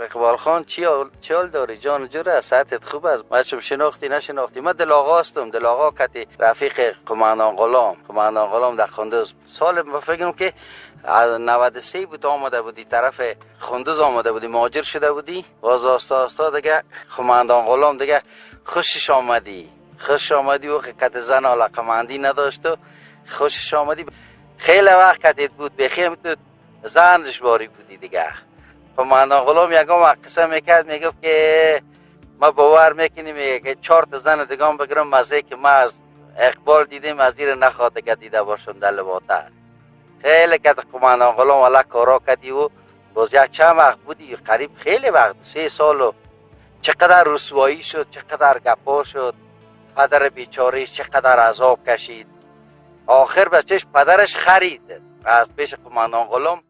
اقبال خان چی حال داری جان جوره؟ ساعتت خوب است؟ بچم شناختی نشناختی؟ من دل آقا هستم. دل آقا کتی رفیق قماندان غلام در خندوز. سال ما فکرم که از 93 بود آمده بودی طرف خندوز آمده بودی مهاجر شده بودی. باز آستا دیگه قماندان غلام دیگه خوشش آمدی و کت زن علاقمندی نداشت و خوشش آمدی. خیلی وقت کتیت بود بخیم تو زنش باری بودی دیگه. قماندان غلام یکم قصه میکرد میگفت که ما باور میکنیم میگه که 4 تا زن دیگه هم بگیرم مزه که ما از اقبال دیدیم از زیر نخواهده که دیده باشم در لباته. خیلی که قماندان غلام والا کارا کردی و باز یک چند وقت بودی قریب خیلی وقت 3 سال و چقدر رسوایی شد چقدر گپا شد. پدر بیچارهش چقدر عذاب کشید. آخر بچهش پدرش خرید از پیش قماندان غلام